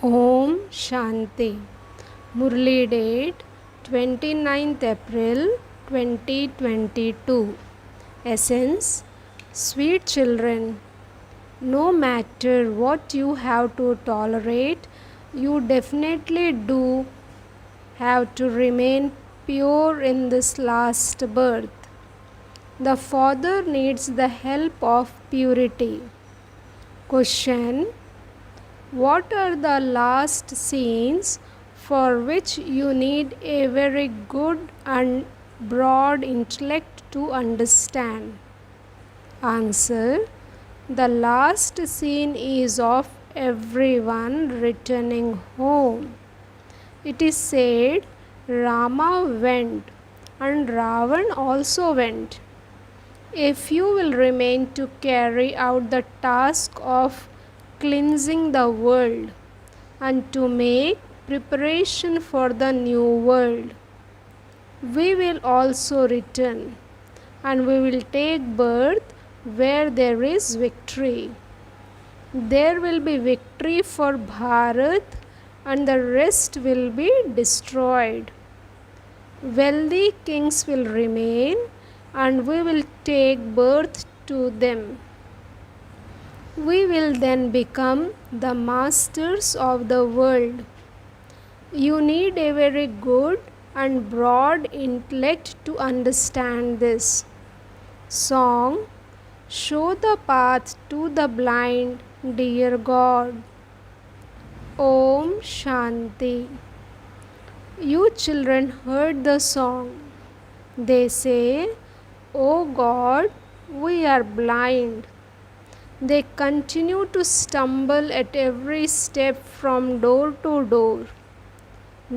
Om Shanti. Murli date 29th April 2022. Essence: Sweet children, no matter what you have to tolerate, you definitely do have to remain pure in this last birth. The Father needs the help of purity. Question: what are the last scenes for which you need a very good and broad intellect to understand? Answer: the last scene is of everyone returning home. It is said Rama went and Ravan also went. A few will remain to carry out the task of cleansing the world and to make preparation for the new world. We will also return and we will take birth where there is victory. There will be victory for Bharat and the rest will be destroyed. Wealthy kings will remain and we will take birth to them. We will then become the masters of the world. You need a very good and broad intellect to understand this. Song: show the path to the blind, dear God. Om Shanti. You children heard the song. They say, "Oh God, we are blind." They continue to stumble at every step from door to door.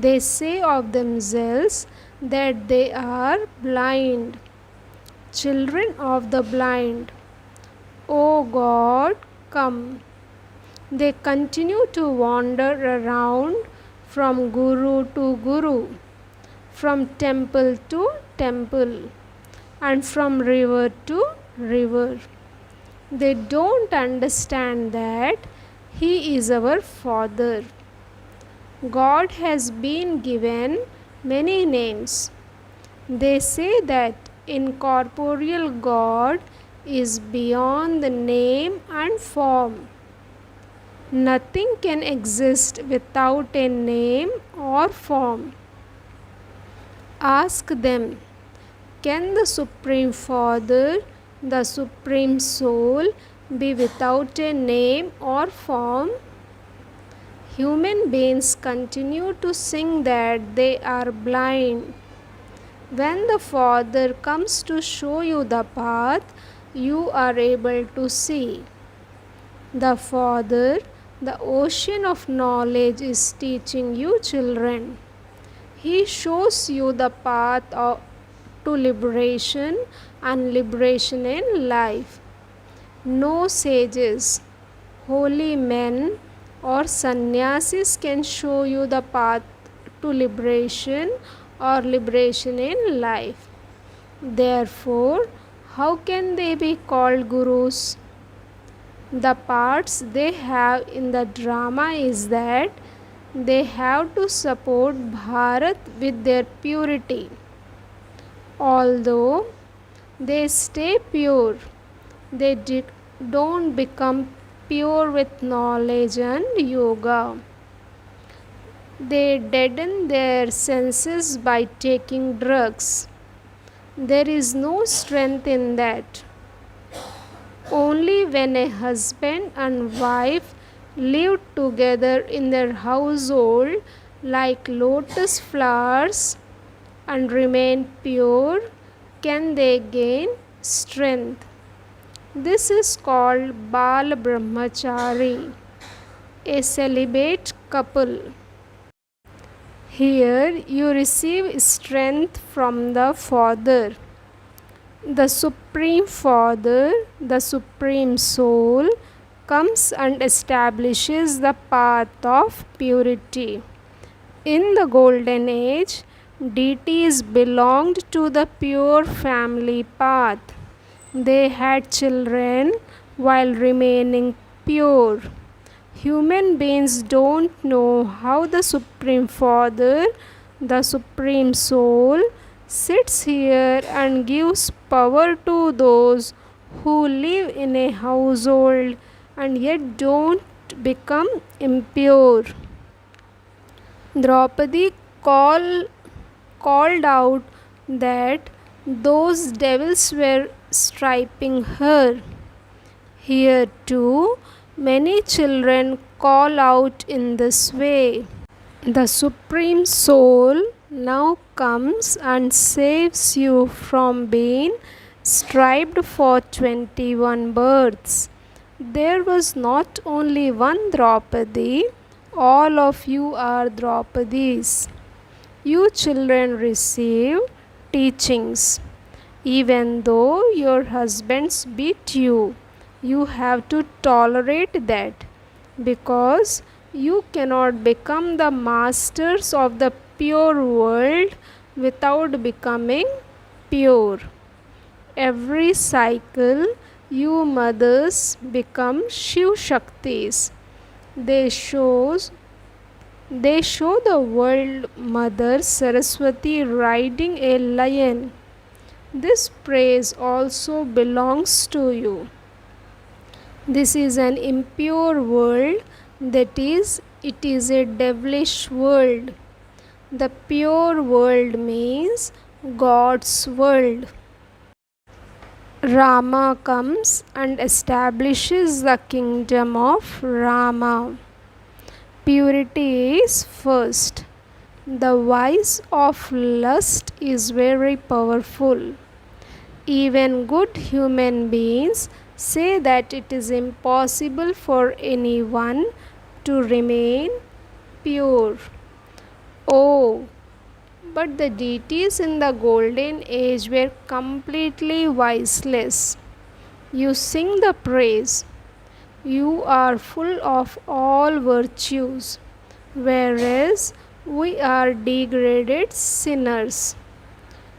They say of themselves that they are blind, children of the blind. "Oh God, come." They continue to wander around from guru to guru, from temple to temple, and from river to river. They don't understand that He is our Father. God has been given many names. They say that incorporeal God is beyond the name and form. Nothing can exist without a name or form. Ask them, can the Supreme Father, the Supreme Soul, be without a name or form? Human beings continue to sing that they are blind. When the Father comes to show you the path, you are able to see. The Father, the ocean of knowledge, is teaching you children. He shows you the path to liberation and liberation in life. No sages, holy men, or sannyasis can show you the path to liberation or liberation in life. Therefore, how can they be called gurus? The parts they have in the drama is that they have to support Bharat with their purity. Although they stay pure, they don't become pure with knowledge and yoga. They deaden their senses by taking drugs. There is no strength in that. Only when a husband and wife live together in their household like lotus flowers and remain pure can they gain strength. This is called Bal Brahmachari, a celibate couple. Here you receive strength from the Father. The Supreme Father, the Supreme Soul, comes and establishes the path of purity. In the Golden Age, deities belonged to the pure family path. They had children while remaining pure. Human beings don't know how the Supreme Father, the Supreme Soul, sits here and gives power to those who live in a household and yet don't become impure. Draupadi called out that those devils were striping her. Here too, many children call out in this way. The Supreme Soul now comes and saves you from being striped for 21 births. There was not only one Draupadi, all of you are Draupadis. You children receive teachings. Even though your husbands beat you, you have to tolerate that because you cannot become the masters of the pure world without becoming pure. Every cycle, you mothers become Shiv Shaktis. They show the world Mother Saraswati riding a lion. This praise also belongs to you. This is an impure world, that is, it is a devilish world. The pure world means God's world. Rama comes and establishes the kingdom of Rama. Purity is first. The vice of lust is very powerful. Even good human beings say that it is impossible for anyone to remain pure. Oh, but the deities in the golden age were completely viceless. You sing the praise. You are full of all virtues, whereas we are degraded sinners.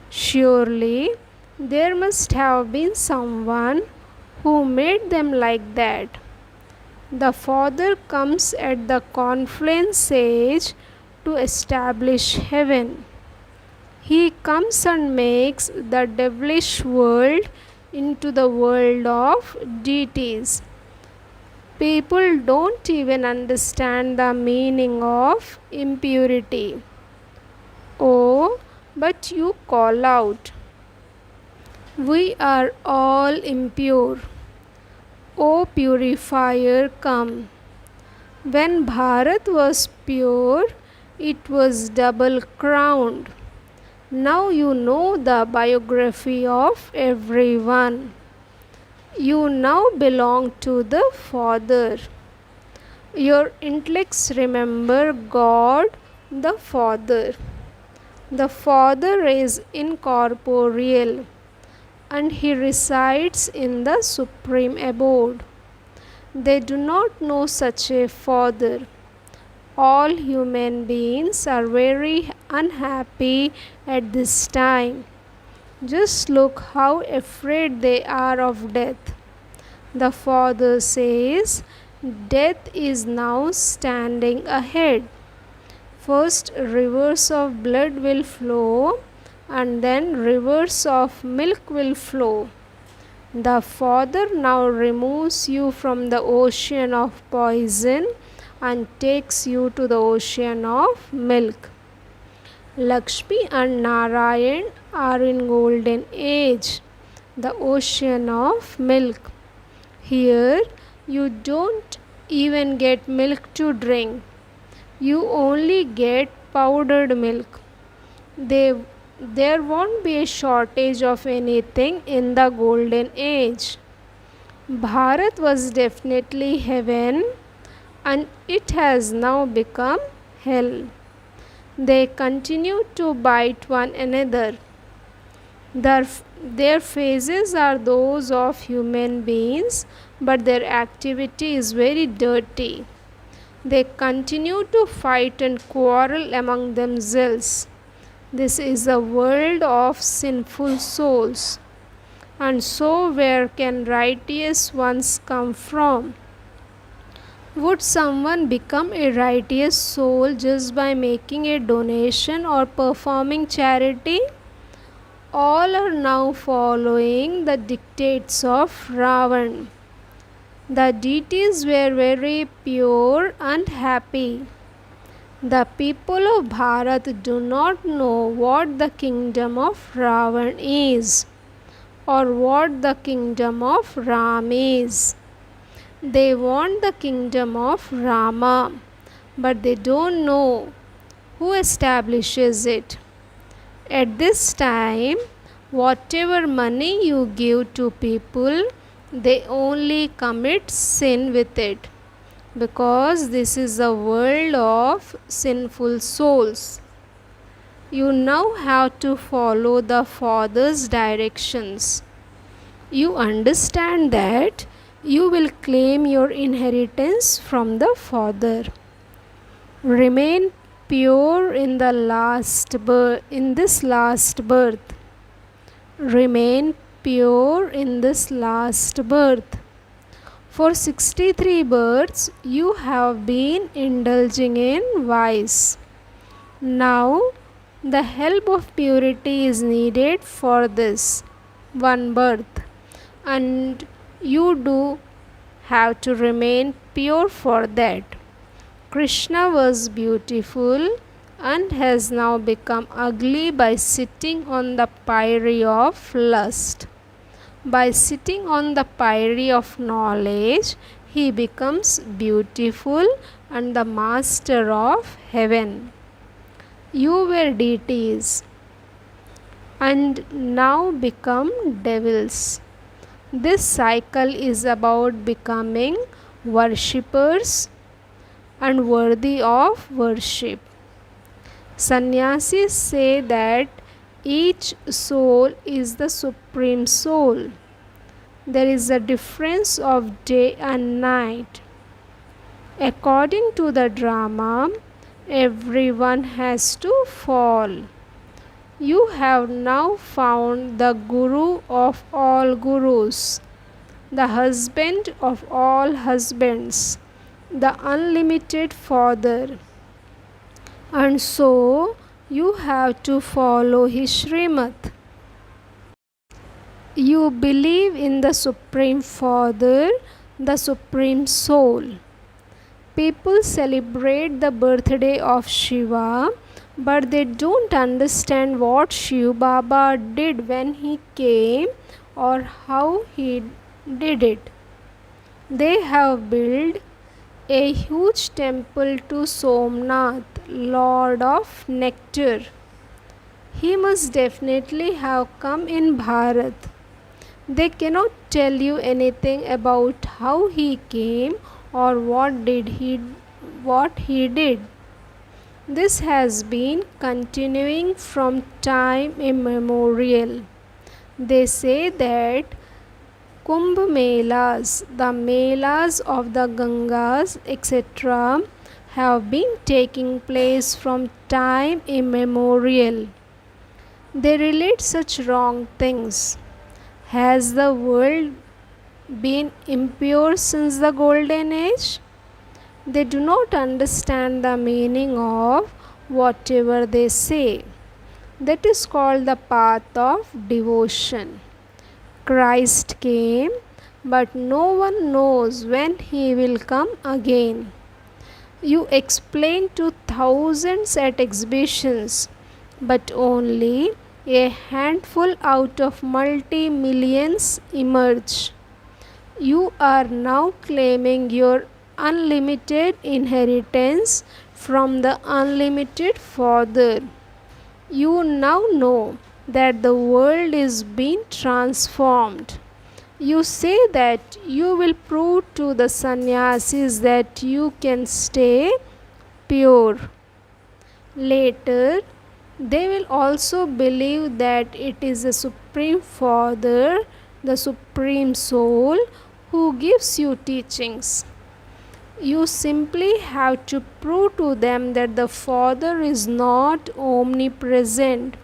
Surely there must have been someone who made them like that. The Father comes at the confluence age to establish heaven. He comes and makes the devilish world into the world of deities. People don't even understand the meaning of impurity. Oh, but you call out, we are all impure. O purifier, come. When Bharat was pure, it was double crowned. Now you know the biography of everyone. You now belong to the Father. Your intellects remember God the Father. The Father is incorporeal and He resides in the supreme abode. They do not know such a Father. All human beings are very unhappy at this time. Just look how afraid they are of death. The Father says, death is now standing ahead. First, rivers of blood will flow, and then rivers of milk will flow. The Father now removes you from the ocean of poison and takes you to the ocean of milk. Lakshmi and Narayan are in golden age, the ocean of milk. Here you don't even get milk to drink. You only get powdered milk. There won't be a shortage of anything in the golden age. Bharat was definitely heaven and it has now become hell. They continue to bite one another. Their faces are those of human beings, but their activity is very dirty. They continue to fight and quarrel among themselves. This is a world of sinful souls. And so, where can righteous ones come from? Would someone become a righteous soul just by making a donation or performing charity? All are now following the dictates of Ravan. The deities were very pure and happy. The people of Bharat do not know what the kingdom of Ravan is or what the kingdom of Ram is. They want the kingdom of Rama, but they don't know who establishes it. At this time, whatever money you give to people, they only commit sin with it, because this is a world of sinful souls. You now have to follow the Father's directions. You understand that you will claim your inheritance from the Father. Remain pure in this last birth. Remain pure in this last birth. For 63 births you have been indulging in vice. Now the help of purity is needed for this one birth, and you do have to remain pure for that. Krishna was beautiful and has now become ugly by sitting on the pyre of lust. By sitting on the pyre of knowledge, he becomes beautiful and the master of heaven. You were deities and now become devils. This cycle is about becoming worshippers and worthy of worship. Sannyasis say that each soul is the supreme soul. There is a difference of day and night. According to the drama, everyone has to fall. You have now found the Guru of all Gurus, the husband of all husbands, the unlimited Father. And so you have to follow his Srimad. You believe in the Supreme Father, the Supreme Soul. People celebrate the birthday of Shiva, but they don't understand what Shiv Baba did when he came or how he did it. They have built a huge temple to Somnath, Lord of Nectar. He must definitely have come in Bharat. They cannot tell you anything about how he came or what he did. This has been continuing from time immemorial. They say that Kumbh Melas, the Melas of the Gangas, etc., have been taking place from time immemorial. They relate such wrong things. Has the world been impure since the Golden Age? They do not understand the meaning of whatever they say. That is called the path of devotion. Christ came, but no one knows when he will come again. You explain to thousands at exhibitions, but only a handful out of multi-millions emerge. You are now claiming your unlimited inheritance from the unlimited Father. You now know that the world is being transformed. You say that you will prove to the sannyasis that you can stay pure. Later, they will also believe that it is the Supreme Father, the Supreme Soul, who gives you teachings. You simply have to prove to them that the Father is not omnipresent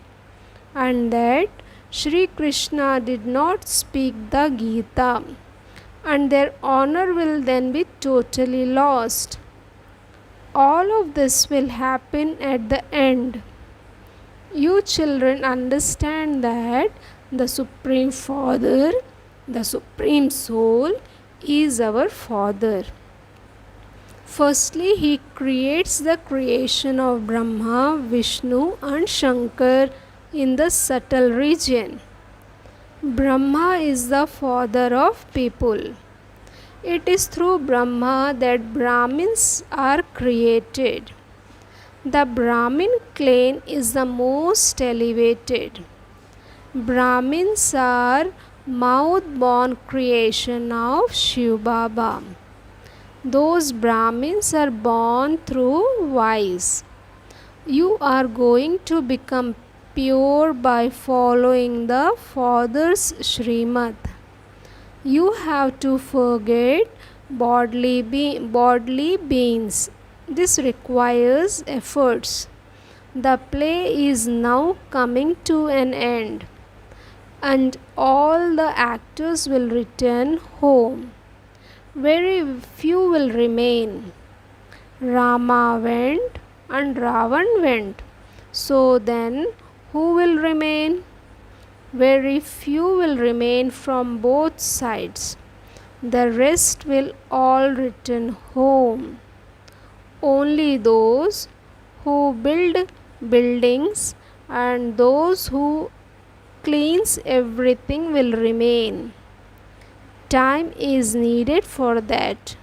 and that Shri Krishna did not speak the Gita and their honor will then be totally lost. All of this will happen at the end. You children understand that the Supreme Father, the Supreme Soul, is our Father. Firstly, he creates the creation of Brahma, Vishnu, and Shankar in the subtle region. Brahma is the father of people. It is through Brahma that Brahmins are created. The Brahmin clan is the most elevated. Brahmins are mouth-born creation of Shiv Baba. Those Brahmins are born through wise. You are going to become pure by following the Father's Srimad. You have to forget bodily beings. This requires efforts. The play is now coming to an end, and all the actors will return home. Very few will remain. Rama went and Ravan went. So then, who will remain? Very few will remain from both sides. The rest will all return home. Only those who build buildings and those who cleans everything will remain. Time is needed for that.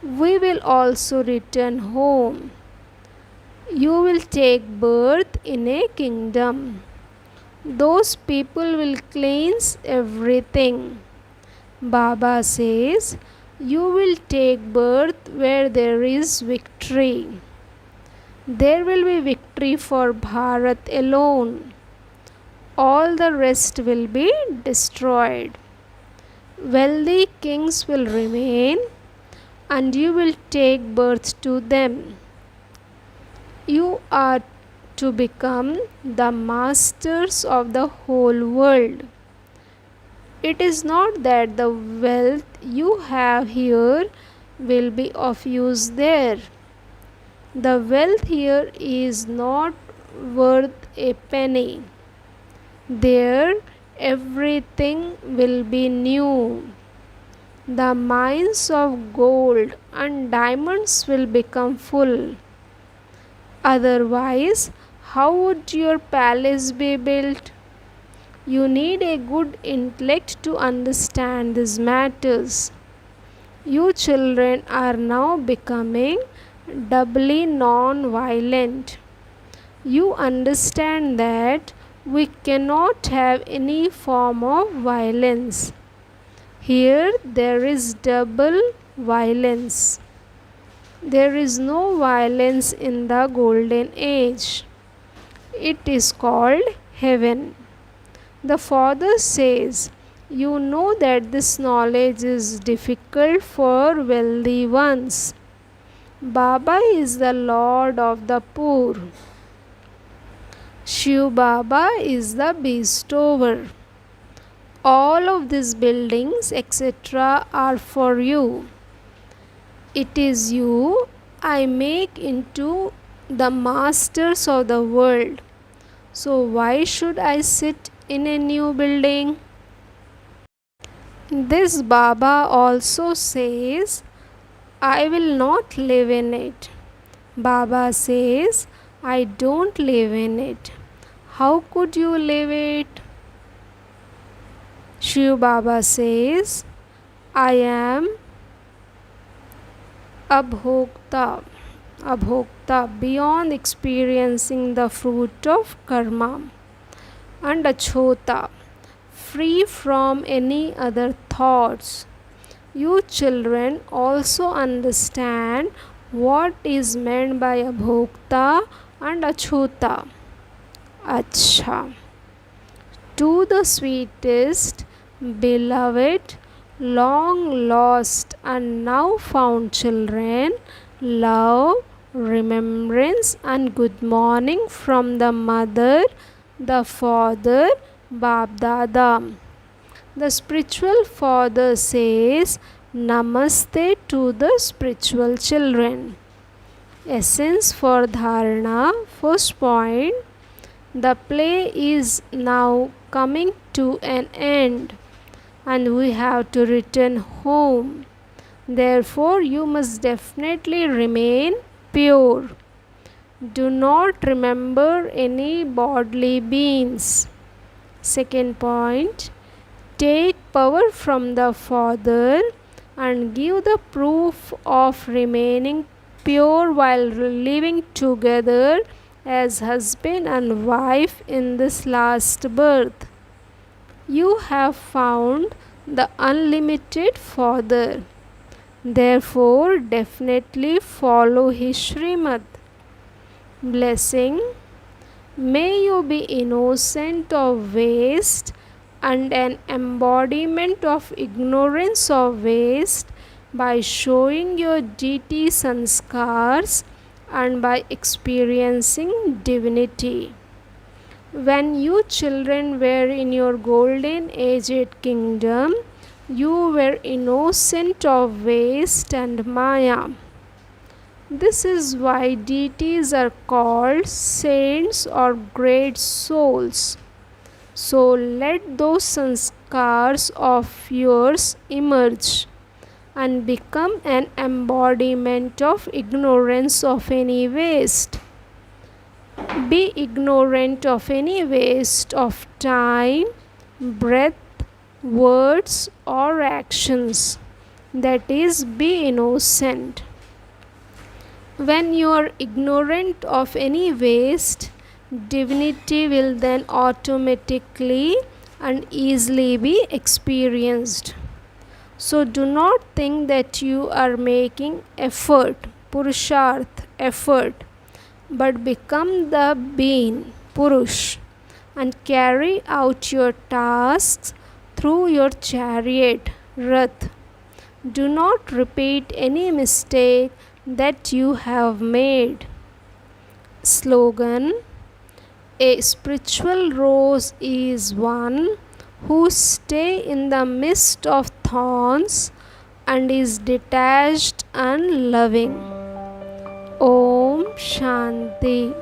We will also return home. You will take birth in a kingdom. Those people will cleanse everything. Baba says, you will take birth where there is victory. There will be victory for Bharat alone. All the rest will be destroyed. Wealthy kings will remain, and you will take birth to them. You are to become the masters of the whole world. It is not that the wealth you have here will be of use there. The wealth here is not worth a penny. There, everything will be new. The mines of gold and diamonds will become full. Otherwise, how would your palace be built? You need a good intellect to understand these matters. You children are now becoming doubly non-violent. You understand that we cannot have any form of violence. Here there is double violence. There is no violence in the golden age. It is called heaven. The Father says, you know that this knowledge is difficult for wealthy ones. Baba is the Lord of the poor. Shiv Baba is the bestower. All of these buildings, etc., are for you. It is you I make into the masters of the world. So why should I sit in a new building? This Baba also says, I will not live in it. Baba says, I don't live in it. How could you live it? Shiv Baba says, I am Abhokta beyond experiencing the fruit of karma, and Achota, free from any other thoughts. You children also understand what is meant by Abhokta and Achota. Acha. To the sweetest, beloved, long lost and now found children, love, remembrance and good morning from the mother, the father, Bab Dada. The spiritual father says Namaste to the spiritual children. Essence for Dharana. First point, the play is now coming to an end and we have to return home. Therefore, you must definitely remain pure. Do not remember any bodily beings. Second point, take power from the Father and give the proof of remaining pure while living together as husband and wife in this last birth. You have found the unlimited Father. Therefore, definitely follow his Srimad. Blessing. May you be innocent of waste and an embodiment of ignorance of waste by showing your deity sanskars and by experiencing divinity. When you children were in your golden aged kingdom, you were innocent of waste and maya. This is why deities are called saints or great souls. So let those sanskars of yours emerge and become an embodiment of ignorance of any waste. Be ignorant of any waste of time, breath, words or actions. That is, be innocent. When you are ignorant of any waste, divinity will then automatically and easily be experienced. So do not think that you are making effort, purusharth, effort, but become the being, Purush, and carry out your tasks through your chariot, Rath. Do not repeat any mistake that you have made. Slogan. A spiritual rose is one who stays in the midst of thorns and is detached and loving. Om Shanti.